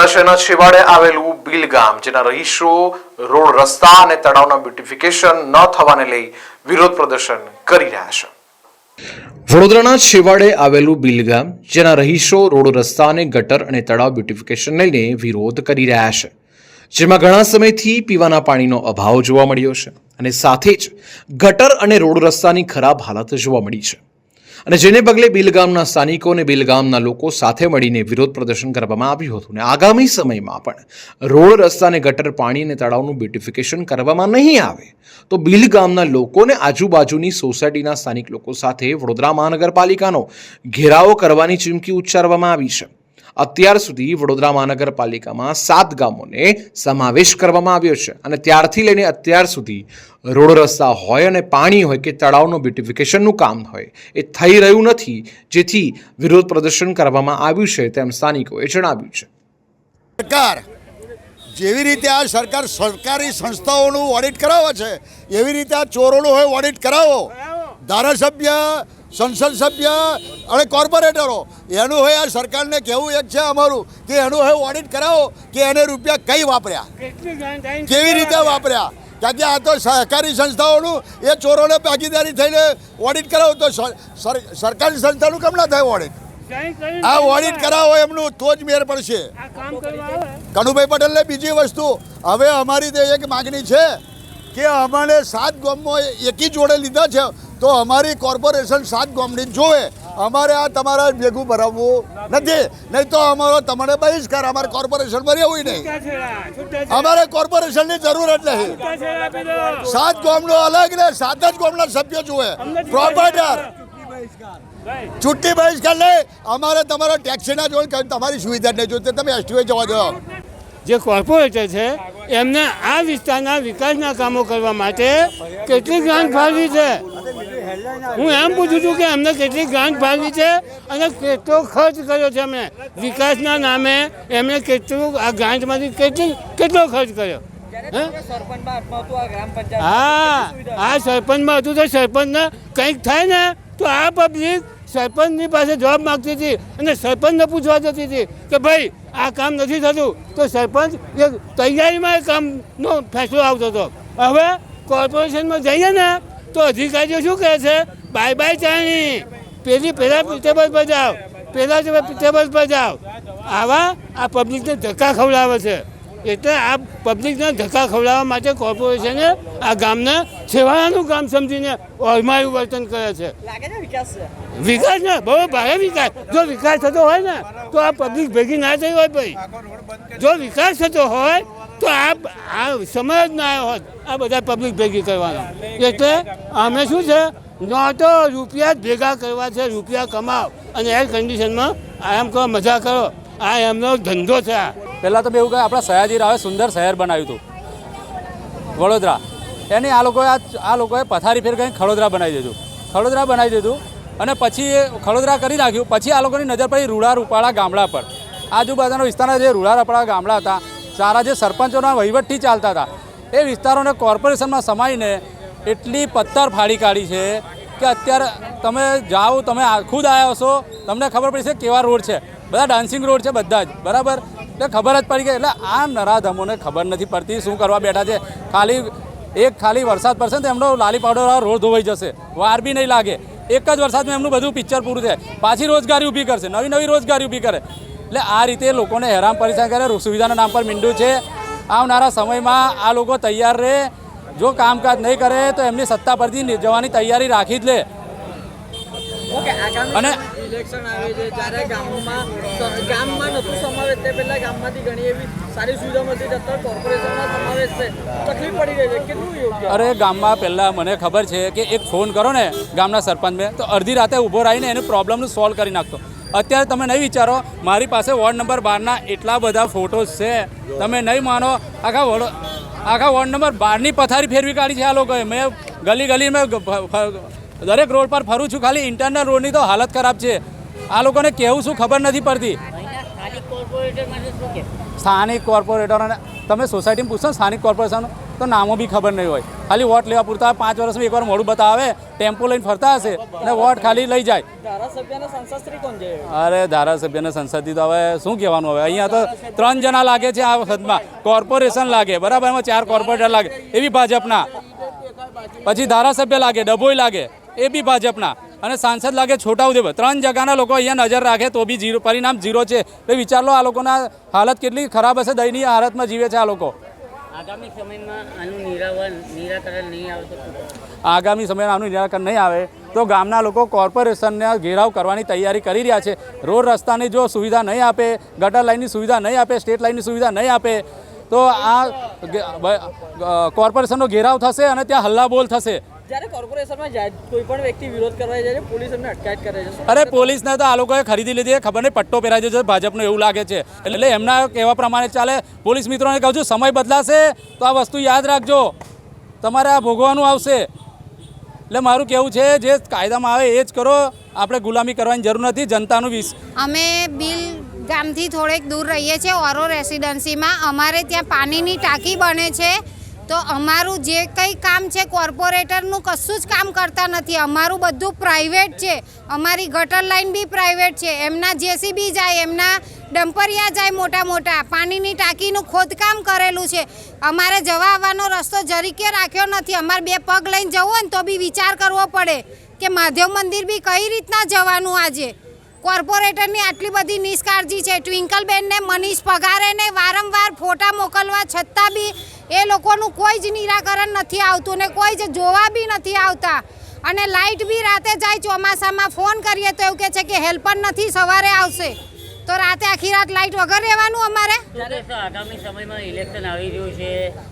વડોદરા શહેરના છેવાડે આવેલું ભીલ ગામ જેના રહીશો રોડ રસ્તા અને તળાવના બ્યુટિફિકેશન ન થવાને લઈ વિરોધ પ્રદર્શન કરી રહ્યા છે। વડોદરાના છેવાડે આવેલું ભીલ ગામ જેના રહીશો રોડ રસ્તા અને ગટર અને તળાવ બ્યુટિફિકેશન લઈને વિરોધ કરી રહ્યા છે, જેમાં ઘણા સમયથી પીવાના પાણીનો અભાવ જોવા મળ્યો છે અને સાથે જ ગટર અને રોડ રસ્તાની ખરાબ હાલત જોવા મળી છે અને જેને પગલે ભીલ ગામના સ્થાનિકો અને ભીલ ગામના લોકો સાથે મળીને વિરોધ પ્રદર્શન કરવામાં આવ્યું હતું અને આગામી સમયમાં પણ રોડ રસ્તા અને ગટર પાણી અને તળાવનું બ્યુટિફિકેશન કરવામાં નહીં આવે તો ભીલ ગામના લોકોને આજુબાજુની સોસાયટીના સ્થાનિક લોકો સાથે વડોદરા મહાનગરપાલિકાનો ઘેરાવો કરવાની ચીમકી ઉચ્ચારવામાં આવી છે। અત્યાર સુધી વડોદરા મહાનગરપાલિકામાં 7 ગામોને સમાવેશ કરવામાં આવ્યો છે અને ત્યારથી લઈને અત્યાર સુધી રોડ રસ્તા હોય અને પાણી હોય કે તળાવનું બ્યુટિફિકેશનનું કામ હોય એ થઈ રહ્યું નથી, જેથી વિરોધ પ્રદર્શન કરવામાં આવ્યું છે તેમ સ્થાનિકોએ જણાવ્યું છે। સરકાર જેવી રીતે આ સરકાર સરકારી સંસ્થાઓનું ઓડિટ કરાવે છે એવી રીતે આ ચોરોનું હોય ઓડિટ કરાવો। ધારાસભ્ય, સંસદ સભ્ય અને કોર્પોરેટરો એનું હોય આ સરકારને કહેવું એક છે અમારું કે એનું હોય ઓડિટ કરાવો કે એને રૂપિયા કઈ વાપર્યા, કેવી રીતે વાપર્યા, કારણ કે આ તો સહકારી સંસ્થાઓનું એ ચોરોને ભાગીદારી થઈને ઓડિટ કરાવો તો સરકારી સંસ્થાનું કેમ ના થાય ઓડિટ? આ ઓડિટ કરાવો એમનું તો જ મેર પડશે। કનુભાઈ પટેલને બીજી વસ્તુ હવે અમારી તો એક માગણી છે કે અમારે 7 ગામમાં એકી જોડે લીધા છે તો અમારી કોર્પોરેશન 7 ગામની જોવે, અમારે આ તમારા ભેગું ભરાવવું નથી, નહીં તો અમારો તમારે બહિષ્કાર, અમારે કોર્પોરેશનમાં રહેવું નહીં, અમારે કોર્પોરેશનની જરૂર જ નહીં। 7 ગામનો અલગ ને 7 જ ગામના સભ્યો જોવે, પ્રોપર્ટર છૂટી બહિષ્કાર નહીં, અમારે તમારા ટેક્સીના જોડે તમારી સુવિધા નહીં જોઈતી, તમે એસટીઓ જવા દો। જે કોર્પોરેટર છે એમને આ વિસ્તારના વિકાસના કામો કરવા માટે કેટલી ગ્રાન્ટ ફાળવી છે? હું એમ પૂછું છું કે એમને કેટલી ગ્રાન્ટ ફાળવી છે અને કેટલો ખર્ચ કર્યો છે એમણે વિકાસના નામે? એમણે કેટલું આ ગ્રાન્ટમાંથી કેટલો ખર્ચ કર્યો? હા, આ સરપંચમાં હતું તો સરપંચને કંઈક થાય ને તો આ પબ્લિક સરપંચની પાસે જવાબ માગતી હતી અને સરપંચને પૂછવા જતી હતી કે ભાઈ આ કામ નથી થતું, તો સરપંચ તૈયારીમાં એ કામનો ફેસલો આવતો હતો। હવે કોર્પોરેશનમાં જઈએ ને તો અધિકારીઓ શું કહે છે? બાય બાય ચાણી, પહેલાં ટેબલ પર જાઓ, પહેલાં ટેબલ પર જાઓ। આવા આ પબ્લિકને ધક્કા ખવડાવે છે, એટલે આ પબ્લિકને ધક્કા ખવડાવવા માટે કોર્પોરેશને આ ગામને છેવાડાનું કામ સમજીને ઓરમાયું વર્તન કરે છે। વિકાસ ને બહુ ભારે વિકાસ, જો વિકાસ થતો હોય ને તો આ પબ્લિક ભેગી ના થઈ હોય ભાઈ, જો વિકાસ થતો હોય તો આ સમય જ ના આવ્યો હોત આ બધા પબ્લિક ભેગી કરવાનો। એટલે અમે શું છે નોટો રૂપિયા જ ભેગા કરવા છે, રૂપિયા કમાઓ અને એર કન્ડિશનમાં આરામ કરો, મજા કરો, આ એમનો ધંધો છે। પહેલાં તો એવું કહે આપણા સયાજી રાવે સુંદર શહેર બનાવ્યું હતું વડોદરા, એની આ લોકોએ પથારી ફેર કરીને ખડોદરા બનાવી દીધું અને પછી ખડોદરા કરી નાખ્યું। પછી આ લોકોની નજર પડી રૂડા રૂપાળા ગામડા પર, આજુબાજુના વિસ્તારના જે રૂડા રૂપાળા ગામડા હતા, સારા જે સરપંચોના વહીવટથી ચાલતા હતા, એ વિસ્તારોને કોર્પોરેશનમાં સમાઈને એટલી પથ્થર ફાડી કાઢી છે કે અત્યારે તમે જાઓ, તમે ખુદ આવ્યા હશો, તમને ખબર પડી છે કેવા રોડ છે, બધા ડાન્સિંગ રોડ છે બધા જ, બરાબર? એટલે ખબર જ પડી ગઈ। એટલે આ નરાધમોને ખબર નથી પડતી શું કરવા બેઠા છે। ખાલી વરસાદ પડશે તો એમનો લાલી પાવડર રોડ ધોવાઈ જશે, વાર બી નહીં લાગે, એક જ વરસાદમાં એમનું બધું પિક્ચર પૂરું થાય, પાછી રોજગારી ઊભી કરશે, નવી રોજગારી ઊભી કરે। એટલે આ રીતે લોકોને હેરાન પરેશાન કરે, સુવિધાના નામ પર મીંડું છે। આવનારા સમયમાં આ લોકો તૈયાર રહે, જો કામકાજ નહીં કરે તો એમની સત્તા પરથી જવાની તૈયારી રાખી જ લે। અને ઇલેક્શન આવે છે જ્યારે ગામમાં નહોતું સમાવેશ, તે પહેલાં ગામમાંથી ઘણી એવી સારી સુવિધા મળતી હતી, કોર્પોરેશનના સમાવેશ છે, તકલીફ પડી રહી છે, કેટલું યોગ્ય? અરે ગામમાં પહેલાં મને ખબર છે કે એક ફોન કરો ને ગામના સરપંચને તો અડધી રાતે ઊભો રહીને એનું પ્રોબ્લેમનું સોલ્વ કરી નાખતો। અત્યારે તમે નહીં વિચારો, મારી પાસે વોર્ડ નંબર 12ના એટલા બધા ફોટોઝ છે, તમે નહીં માનો, આખા વોર્ડ નંબર 12ની પથારી ફેરવી કાઢી છે આ લોકોએ। મેં ગલીમાં દરેક રોડ પર ફરું છું, ખાલી ઇન્ટરનલ રોડની તો હાલત ખરાબ છે। આ લોકોને કહેવું શું ખબર નથી પડતી। સ્થાનિક કોર્પોરેટરોને તમે સોસાયટીમાં પૂછો, સ્થાનિક કોર્પોરેશન તો નામો બી ખબર નહીં હોય, ખાલી વોટ લેવા પૂરતા 5 વર્ષમાં એકવાર મોડું બતાવે, ટેમ્પો લઈને ફરતા હશે અને વોટ ખાલી લઈ જાય. ધારાસભ્યના સંસદશ્રી કોણ છે? અરે ધારાસભ્યને સંસદથી તો હવે શું કહેવાનું, હવે અહીંયા તો 3 જણા લાગે છે આ વખતમાં. કોર્પોરેશન લાગે બરાબર, એમાં 4 કોર્પોરેટર લાગે એ બી ભાજપના, પછી ધારાસભ્ય લાગે ડભોઈ લાગે એ બી ભાજપના, અને સાંસદ લાગે છોટાઉદેપુર. 3 જગાના લોકો અહીંયા નજર રાખે તો બી જીરો, પરિણામ ઝીરો છે. એટલે વિચાર લો આ લોકોના હાલત કેટલી ખરાબ હશે, દયનીય હાલતમાં જીવે છે આ લોકો. આગામી સમયમાં આનું નિરાકરણ નહીં આવે તો આગામી સમયમાં આનું નિરાકરણ નહીં આવે તો ગામના લોકો કોર્પોરેશનને ઘેરાવ કરવાની તૈયારી કરી રહ્યા છે. રોડ રસ્તાની જો સુવિધા નહીં આપે, ગટર લાઇનની સુવિધા નહીં આપે, સ્ટેટ લાઇનની સુવિધા નહીં આપે તો આ કોર્પોરેશનનો ઘેરાવ થશે અને ત્યાં હલ્લાબોલ થશે. જ્યારે કોર્પોરેશનમાં જાય કોઈ પણ વ્યક્તિ વિરોધ કરવા જાય છે, પોલીસ એમને અટકાયત કરે છે. અરે પોલીસને તો આ લોકોએ ખરીદી લીધી, ખબર નહીં પટ્ટો પહેરાવી છે ભાજપનો એવું લાગે છે. એટલે એમના કહેવા પ્રમાણે ચાલે. પોલીસ મિત્રોને કહું છું સમય બદલાશે તો આ વસ્તુ યાદ રાખજો, તમારે આ ભોગવાનું આવશે. એટલે મારું કહેવું છે જે કાયદામાં આવે એ જ કરો, આપણે ગુલામી કરવાની જરૂર નથી. જનતાનું અમે બિલ ગામથી થોડેક દૂર રહીએ છીએ, ઓરો રેસિડન્સીમાં. અમારે ત્યાં પાણીની ટાંકી બને છે, તો અમારું જે કંઈ કામ છે કોર્પોરેટરનું કશું જ કામ કરતા નથી. અમારું બધું પ્રાઇવેટ છે, અમારી ગટર લાઇન બી પ્રાઇવેટ છે, એમના જેસીબી જાય, એમના ડમ્પરિયા જાય મોટા મોટા. પાણીની ટાંકીનું ખોદકામ કરેલું છે, અમારે જવા આવવાનો રસ્તો જરીકે રાખ્યો નથી. અમારે 2 પગ લઈને જવું હોય ને તો બી વિચાર કરવો પડે કે મહાદેવ મંદિર બી કઈ રીતના જવાનું. આજે કોર્પોરેટરની આટલી બધી નિષ્કાળજી છે. ટ્વિંકલબેનને, મનીષ પગારેને વારંવાર ફોટા મોકલવા છતાં બી એ લોકોનું કોઈ જ નિરાકરણ નથી આવતું ને કોઈ જ જોવા બી નથી આવતા. અને લાઇટ બી રાતે જાય, ચોમાસામાં ફોન કરીએ તો એવું કહે છે કે હેલ્પર નથી, સવારે આવશે. તો રાતે આખી રાત લાઇટ વગર રહેવાનું અમારે. આગામી સમયમાં ઇલેક્શન આવી રહ્યું છે,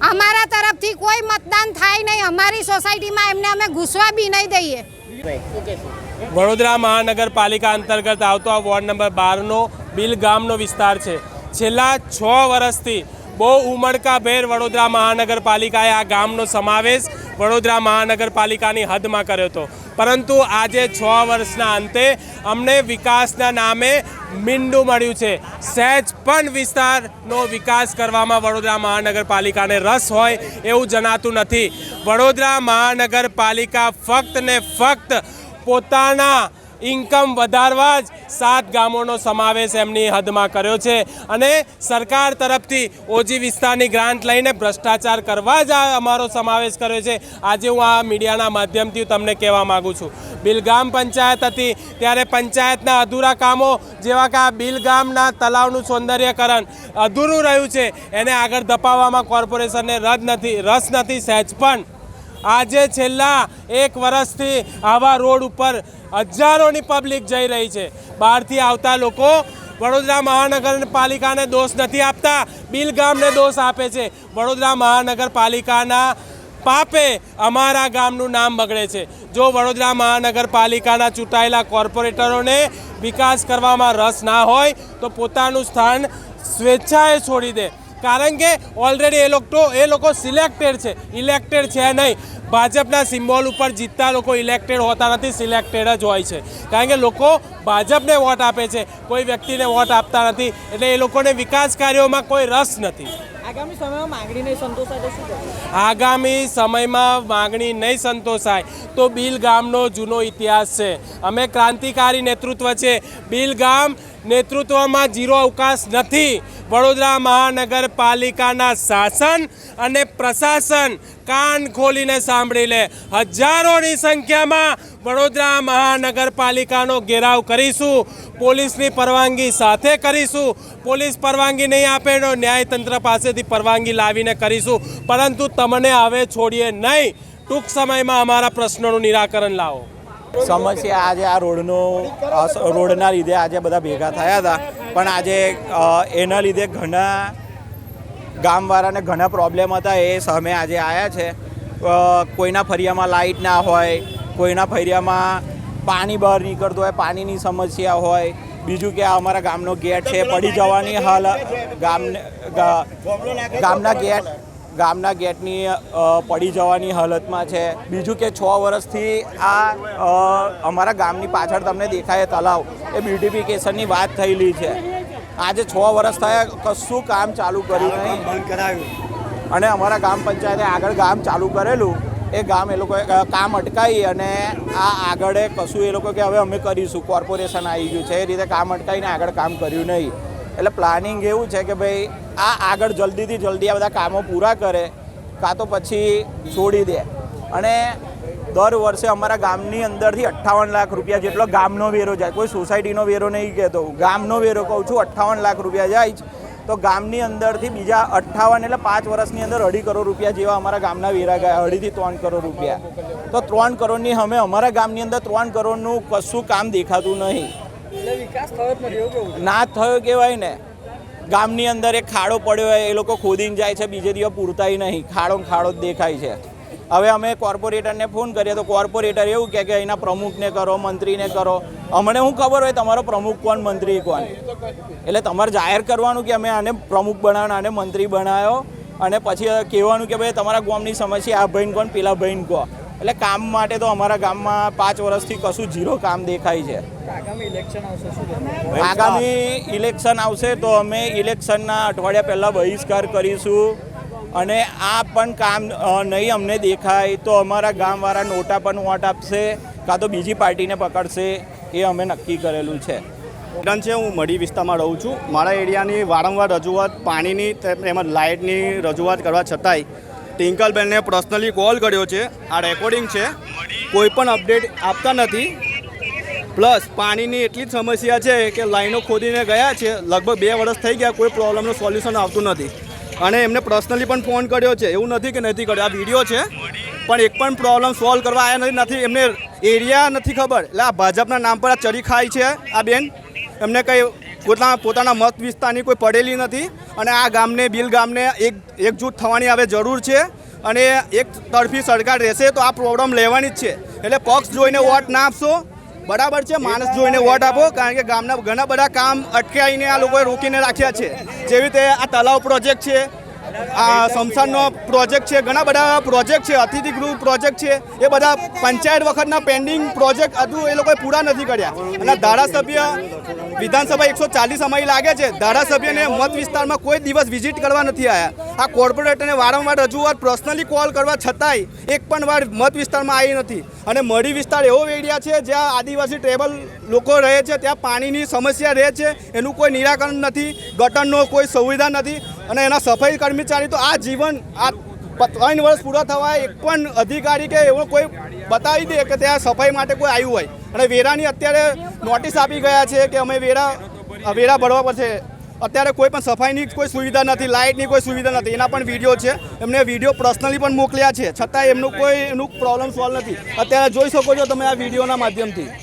અમારા તરફથી કોઈ મતદાન થાય નહીં. અમારી સોસાયટીમાં એમને અમે ઘૂસવા બી નહીં દઈએ. વડોદરા મહાનગરપાલિકા અંતર્ગત આવતો આ વોર્ડ નંબર 12નો બિલ ગામનો વિસ્તાર છે. છેલ્લા 6 વર્ષથી બહુ ઉમળકાભેર વડોદરા મહાનગરપાલિકાએ આ ગામનો સમાવેશ વડોદરા મહાનગરપાલિકાની હદમાં કર્યો હતો. પરંતુ આજે 6 વર્ષના અંતે અમને વિકાસના નામે મીંડું મળ્યું છે. સહેજ પણ વિસ્તારનો વિકાસ કરવામાં વડોદરા મહાનગરપાલિકાને રસ હોય એવું જણાતું નથી. વડોદરા મહાનગરપાલિકા ફક્ત ને ફક્ત પોતાના ઇન્કમ વધારવા જ 7 ગામોનો સમાવેશ એમની હદમાં કર્યો છે અને સરકાર તરફથી ઓજી વિસ્તારની ગ્રાન્ટ લઈને ભ્રષ્ટાચાર કરવા જ આ અમારો સમાવેશ કર્યો છે. આજે હું આ મીડિયાના માધ્યમથી તમને કહેવા માગું છું, બિલગામ પંચાયત હતી ત્યારે પંચાયતના અધૂરા કામો જેવા કે આ બિલગામના તલાવનું સૌંદર્યકરણ અધૂરું રહ્યું છે, એને આગળ ધપાવવામાં કોર્પોરેશનને રસ નથી સહેજ પણ. આજે છેલ્લા 1 વર્ષથી આવા રોડ ઉપર હજારોની પબ્લિક જઈ રહી છે. બહારથી આવતા લોકો વડોદરા મહાનગરપાલિકાને દોષ નથી આપતા, બિલગામને દોષ આપે છે. વડોદરા મહાનગરપાલિકાના પાપે અમારા ગામનું નામ બગડે છે. જો વડોદરા મહાનગરપાલિકાના ચૂંટાયેલા કોર્પોરેટરોને વિકાસ કરવામાં રસ ના હોય તો પોતાનું સ્થાન સ્વેચ્છાએ છોડી દે. કારણ કે ઓલરેડી એ લોકો સિલેક્ટેડ છે, ઇલેક્ટેડ છે નહીં. ભાજપના સિમ્બોલ ઉપર જીતતા લોકો ઇલેક્ટેડ હોતા નથી, સિલેક્ટેડ જ હોય છે. કારણ કે લોકો ભાજપને વોટ આપે છે, કોઈ વ્યક્તિને વોટ આપતા નથી. એટલે એ લોકોને વિકાસ કાર્યોમાં કોઈ રસ નથી. આગામી સમયમાં માંગણી નહીં સંતોષાય તો શું કરવું? આગામી સમયમાં માંગણી નહીં સંતોષાય તો બિલગામનો જૂનો ઇતિહાસ છે. અમે ક્રાંતિકારી નેતૃત્વ છે, બિલગામ નેતૃત્વમાં ઝીરો અવકાશ નથી. વડોદરા મહાનગરપાલિકાના શાસન અને પ્રશાસન કાન ખોલીને સાંભળી લે. હજારોની સંખ્યામાં વડોદરા મહાનગરપાલિકાનો ઘેરાવ કરીશું, પોલીસની પરવાનગી સાથે કરીશું. પોલીસ પરવાનગી નહીં આપે તો ન્યાયતંત્ર પાસેથી પરવાનગી લાવીને કરીશું. પરંતુ તમને હવે છોડીએ નહીં. ટૂંક સમયમાં અમારા પ્રશ્નોનું નિરાકરણ લાવો. સમસ્યા આજે આ રોડના લીધે આજે બધા ભેગા થયા હતા, પણ આજે એના લીધે ઘણા ગામવાળાને ઘણા પ્રોબ્લેમ હતા. એ સામે આજે આવ્યા છે. કોઈના ફળિયામાં લાઇટ ના હોય, કોઈના ફળિયામાં પાણી બહાર નીકળતું હોય, પાણીની સમસ્યા હોય. બીજું કે અમારા ગામનો ગેટ છે પડી જવાની હાલ, ગામના ગેટની પડી જવાની હાલતમાં છે. બીજું કે 6 વર્ષથી આ અમારા ગામની પાછળ તમને દેખાય તલાવ, એ બ્યુટિફિકેશનની વાત થયેલી છે. આજે 6 વર્ષ થયા, કશું કામ ચાલુ કર્યું નહીં. અને અમારા ગ્રામ પંચાયતે આગળ કામ ચાલુ કરેલું, એ ગામ એ લોકોએ કામ અટકાવી અને આ આગળ કશું એ લોકો કે હવે અમે કરીશું, કોર્પોરેશન આવી ગયું છે, એ રીતે કામ અટકાવીને આગળ કામ કર્યું નહીં. એટલે પ્લાનિંગ એવું છે કે ભાઈ આ આગળ જલ્દીથી જલ્દી આ બધા કામો પૂરા કરે, કાં તો પછી છોડી દે. અને દર વર્ષે અમારા ગામની અંદરથી 58 લાખ રૂપિયા જેટલો ગામનો વેરો જાય. કોઈ સોસાયટીનો વેરો નહીં કહેતો, ગામનો વેરો કહું છું. 58 લાખ રૂપિયા જાય છે. તો ગામની અંદરથી બીજા 58 એટલે 5 વર્ષની અંદર 2.5 કરોડ રૂપિયા જેવા અમારા ગામના વેરા ગયા, 2.5 થી 3 કરોડ રૂપિયા. તો 3 કરોડની અમે અમારા ગામની અંદર 3 કરોડનું કશું કામ દેખાતું નહીં. એટલે વિકાસ થયો જ નથી એવું કેવું? ના થયો કહેવાય ને. ગામની અંદર એક ખાડો પડ્યો હોય, એ લોકો ખોદીને જાય છે, બીજે દિવસ પૂરતાય નહીં, ખાડો જ દેખાય છે. હવે અમે કોર્પોરેટરને ફોન કરીએ તો કોર્પોરેટર એવું કહે કે અહીંના પ્રમુખને કરો, મંત્રીને કરો. અમને શું ખબર હોય તમારો પ્રમુખ કોણ, મંત્રી કોણ? એટલે તમારે જાહેર કરવાનું કે અમે આને પ્રમુખ બનાવ્યો, આને મંત્રી બનાવ્યો, અને પછી કહેવાનું કે ભાઈ તમારા ગામની સમસ્યા આ ભાઈને કોણ, પેલા ભાઈને કહો. એટલે કામ માટે તો અમારા ગામમાં 5 વર્ષથી કશું ઝીરો કામ દેખાય છે. આગામી ઇલેક્શન આવશે શું કહેવાય? આગામી ઇલેક્શન આવશે તો અમે ઇલેક્શનના અઠવાડિયા પહેલાં બહિષ્કાર કરીશું. અને આ પણ કામ નહીં અમને દેખાય તો અમારા ગામવાળા નોટા પણ વોટ આપશે, કાં તો બીજી પાર્ટીને પકડશે, એ અમે નક્કી કરેલું છે. હું મઢી વિસ્તારમાં રહું છું. મારા એરિયાની વારંવાર રજૂઆત પાણીની તેમજ લાઇટની રજૂઆત કરવા છતાંય ટિંકલબેનને પર્સનલી કોલ કર્યો છે, આ રેકોર્ડિંગ છે, કોઈ પણ અપડેટ આપતા નથી. પ્લસ પાણીની એટલી જ સમસ્યા છે કે લાઈનો ખોદીને ગયા છે, લગભગ 2 વર્ષ થઈ ગયા, કોઈ પ્રોબ્લેમનું સોલ્યુશન આવતું નથી. અને એમને પર્સનલી પણ ફોન કર્યો છે, એવું નથી કે નથી કર્યો, આ વિડીયો છે, પણ એક પણ પ્રોબ્લેમ સોલ્વ કરવા આવ્યા નથી. એમને એરિયા નથી ખબર, એટલે આ ભાજપના નામ પર આ ચરી ખાય છે આ બેન. એમને કંઈ પોતાના મત વિસ્તારની કોઈ પડેલી નથી. અને આ ગામને, બિલ ગામને એકજૂટ થવાની હવે જરૂર છે. અને એક તરફી સરકાર રહેશે તો આ પ્રોબ્લેમ લેવાની જ છે. એટલે પક્ષ જોઈને વોટ ના આપશો, બરાબર છે, માણસ જોઈને વોટ આપો. કારણ કે ગામના ઘણા બધા કામ અટકાવીને આ લોકોએ રોકીને રાખ્યા છે. જેવી રીતે આ તલાવ પ્રોજેક્ટ છે, આ સમસાનનો પ્રોજેક્ટ છે, ઘણા બધા પ્રોજેક્ટ છે, અતિથિગૃહ પ્રોજેક્ટ છે, એ બધા પંચાયત વખતના પેન્ડિંગ પ્રોજેક્ટ હજુ એ લોકોએ પૂરા નથી કર્યા. અને ધારાસભ્ય વિધાનસભા 140 સમય લાગે છે, ધારાસભ્યને મત વિસ્તારમાં કોઈ દિવસ વિઝિટ કરવા નથી આવ્યા. આ કોર્પોરેટરને વારંવાર રજૂઆત, પર્સનલી કોલ કરવા છતાંય એક પણ વાર મત વિસ્તારમાં આવી નથી. અને મઢી વિસ્તાર એવો એરિયા છે જ્યાં આદિવાસી ટ્રાઇબલ લોકો રહે છે, ત્યાં પાણીની સમસ્યા રહે છે, એનું કોઈ નિરાકરણ નથી, ગટરનો કોઈ સુવિધા નથી. અને એના સફાઈ કર્મચારી તો આ જીવન, આ 3 વર્ષ પૂરા થવા, એક પણ અધિકારી કે એવો કોઈ બતાવી દે કે ત્યાં સફાઈ માટે કોઈ આવ્યું હોય. અને વેરાની અત્યારે નોટિસ આપી ગયા છે કે અમે વેરા ભરવા પડશે. અત્યારે કોઈ પણ સફાઈની કોઈ સુવિધા નથી, લાઇટની કોઈ સુવિધા નથી. એના પણ વિડીયો છે, એમને વિડીયો પર્સનલી પણ મોકલ્યા છે, છતાં એમનું પ્રોબ્લેમ સોલ્વ નથી. અત્યારે જોઈ શકો છો તમે આ વિડીયોના માધ્યમથી.